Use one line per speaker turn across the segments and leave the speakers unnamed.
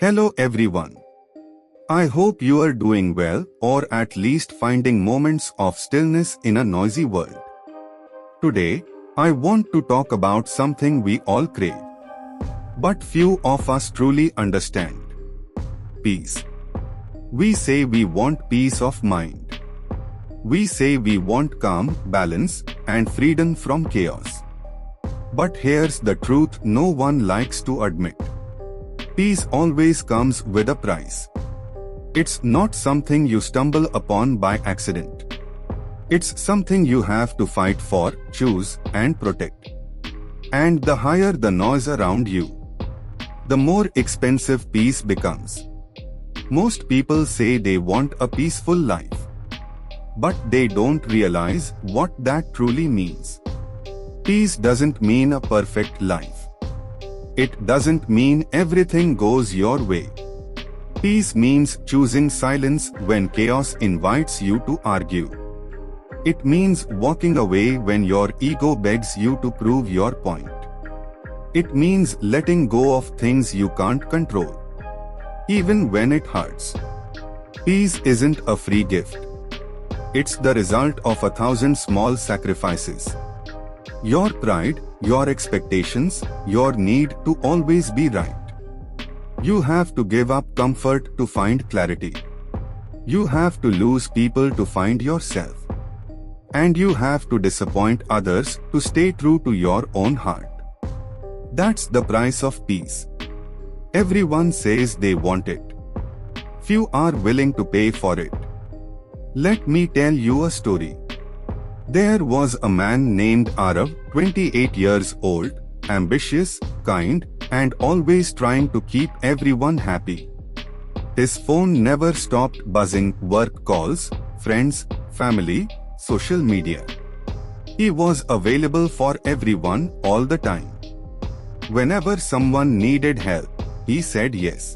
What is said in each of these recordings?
Hello everyone. I hope you are doing well or at least finding moments of stillness in a noisy world. Today, I want to talk about something we all crave, but few of us truly understand. Peace. We say we want peace of mind. We say we want calm, balance, and freedom from chaos. But here's the truth no one likes to admit. Peace always comes with a price. It's not something you stumble upon by accident. It's something you have to fight for, choose, and protect. And the higher the noise around you, the more expensive peace becomes. Most people say they want a peaceful life, but they don't realize what that truly means. Peace doesn't mean a perfect life. It doesn't mean everything goes your way. Peace means choosing silence when chaos invites you to argue. It means walking away when your ego begs you to prove your point. It means letting go of things you can't control, even when it hurts. Peace isn't a free gift. It's the result of 1,000 small sacrifices. Your pride, your expectations, your need to always be right. You have to give up comfort to find clarity. You have to lose people to find yourself. And you have to disappoint others to stay true to your own heart. That's the price of peace. Everyone says they want it. Few are willing to pay for it. Let me tell you a story. There was a man named Arav, 28 years old, ambitious, kind, and always trying to keep everyone happy. His phone never stopped buzzing, work calls, friends, family, social media. He was available for everyone all the time. Whenever someone needed help, he said yes.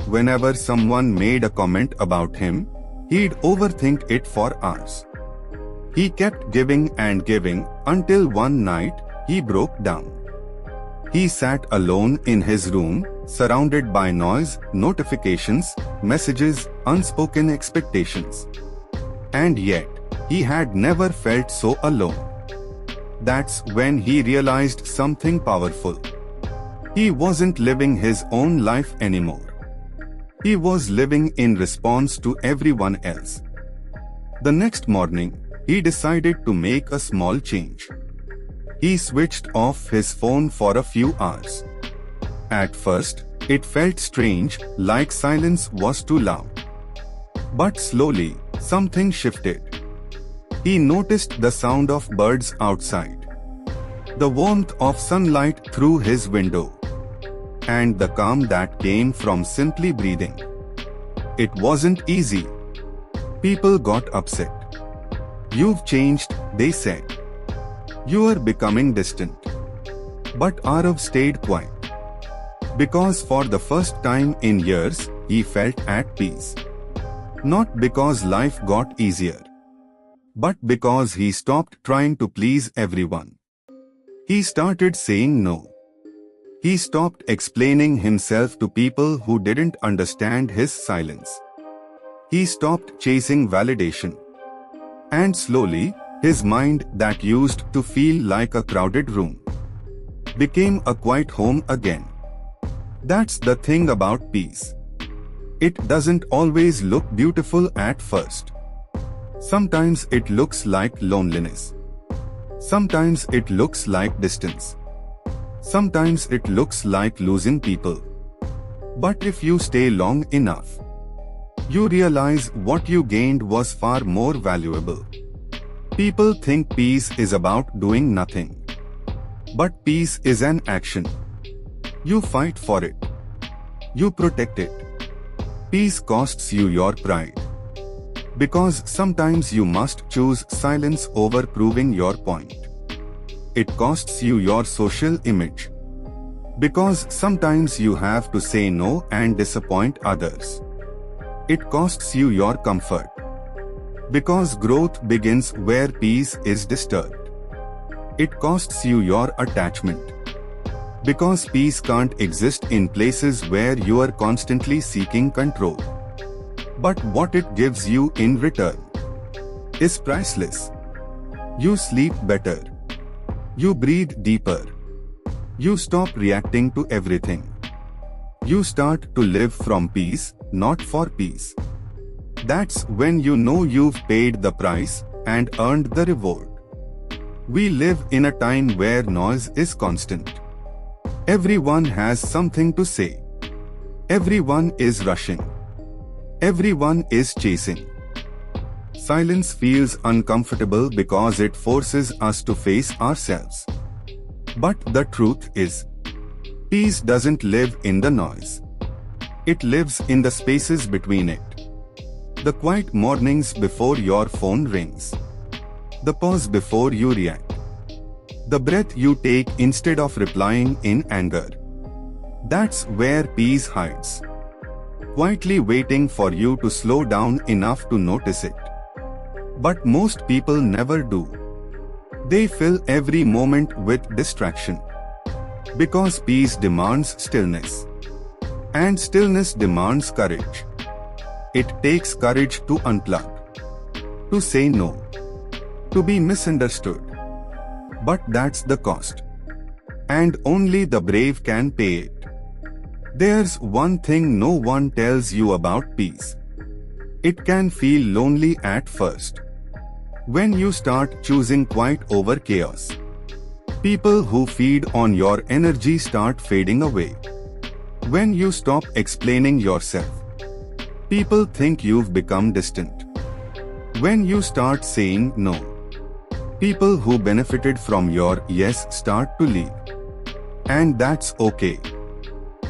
Whenever someone made a comment about him, he'd overthink it for hours. He kept giving and giving until one night he broke down. He sat alone in his room, surrounded by noise, notifications, messages, unspoken expectations. And yet, he had never felt so alone. That's when he realized something powerful. He wasn't living his own life anymore. He was living in response to everyone else. The next morning, he decided to make a small change. He switched off his phone for a few hours. At first, it felt strange, like silence was too loud. But slowly, something shifted. He noticed the sound of birds outside, the warmth of sunlight through his window, and the calm that came from simply breathing. It wasn't easy. People got upset. "You've changed," they said. "You are becoming distant." But Arav stayed quiet. Because for the first time in years, he felt at peace. Not because life got easier, but because he stopped trying to please everyone. He started saying no. He stopped explaining himself to people who didn't understand his silence. He stopped chasing validation. And slowly, his mind that used to feel like a crowded room became a quiet home again. That's the thing about peace. It doesn't always look beautiful at first. Sometimes it looks like loneliness. Sometimes it looks like distance. Sometimes it looks like losing people. But if you stay long enough, you realize what you gained was far more valuable. People think peace is about doing nothing. But peace is an action. You fight for it. You protect it. Peace costs you your pride. Because sometimes you must choose silence over proving your point. It costs you your social image. Because sometimes you have to say no and disappoint others. It costs you your comfort. Because growth begins where peace is disturbed. It costs you your attachment. Because peace can't exist in places where you are constantly seeking control. But what it gives you in return is priceless. You sleep better. You breathe deeper. You stop reacting to everything. You start to live from peace, not for peace. That's when you know you've paid the price and earned the reward. We live in a time where noise is constant. Everyone has something to say. Everyone is rushing. Everyone is chasing. Silence feels uncomfortable because it forces us to face ourselves. But the truth is, peace doesn't live in the noise. It lives in the spaces between it. The quiet mornings before your phone rings. The pause before you react. The breath you take instead of replying in anger. That's where peace hides. Quietly waiting for you to slow down enough to notice it. But most people never do. They fill every moment with distraction. Because peace demands stillness. And stillness demands courage. It takes courage to unplug. To say no. To be misunderstood. But that's the cost. And only the brave can pay it. There's one thing no one tells you about peace. It can feel lonely at first. When you start choosing quiet over chaos. People who feed on your energy start fading away. When you stop explaining yourself. People think you've become distant. When you start saying no. People who benefited from your yes start to leave. And that's okay.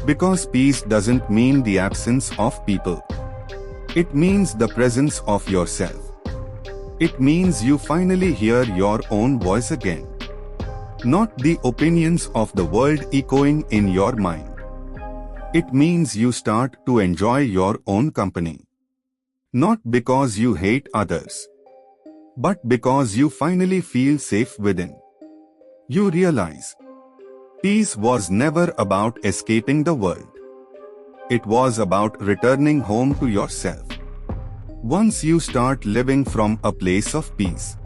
Because peace doesn't mean the absence of people. It means the presence of yourself. It means you finally hear your own voice again. Not the opinions of the world echoing in your mind. It means you start to enjoy your own company. Not because you hate others. But because you finally feel safe within. You realize. Peace was never about escaping the world. It was about returning home to yourself. Once you start living from a place of peace,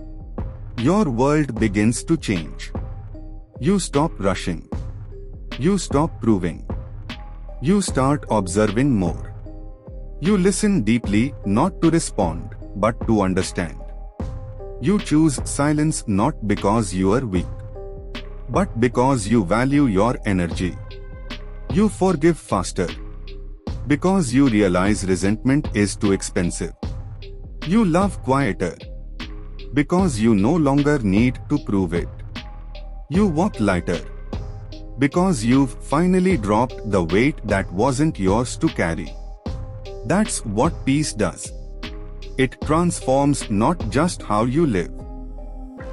your world begins to change. You stop rushing. You stop proving. You start observing more. You listen deeply, not to respond, but to understand. You choose silence not because you are weak, but because you value your energy. You forgive faster, because you realize resentment is too expensive. You love quieter, because you no longer need to prove it. You walk lighter, because you've finally dropped the weight that wasn't yours to carry. That's what peace does. It transforms not just how you live,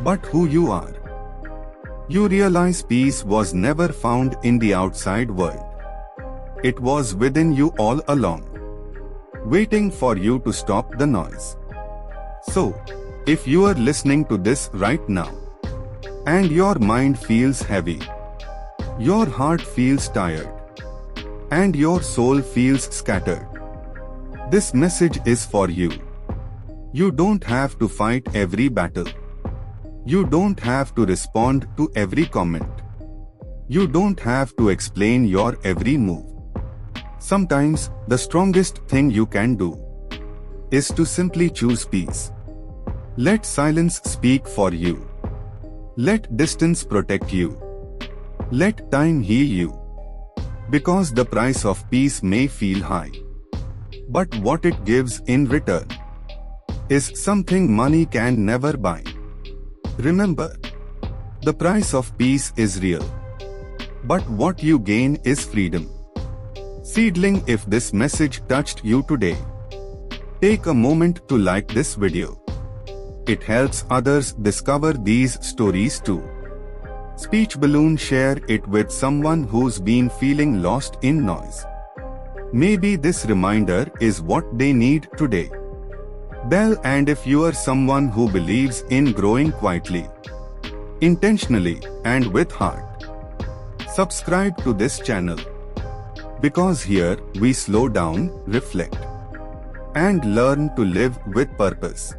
but who you are. You realize peace was never found in the outside world. It was within you all along, waiting for you to stop the noise. So, if you are listening to this right now, and your mind feels heavy, your heart feels tired, and your soul feels scattered, this message is for you. You don't have to fight every battle. You don't have to respond to every comment. You don't have to explain your every move. Sometimes, the strongest thing you can do is to simply choose peace. Let silence speak for you. Let distance protect you. Let time heal you. Because the price of peace may feel high, but what it gives in return is something money can never buy. Remember, the price of peace is real, but what you gain is freedom. Seedling, if this message touched you today, take a moment to like this video. It helps others discover these stories too. Speech balloon, share it with someone who's been feeling lost in noise. Maybe this reminder is what they need today. Bell, and if you are someone who believes in growing quietly, intentionally, and with heart, Subscribe to this channel. Because here we slow down, reflect, and learn to live with purpose.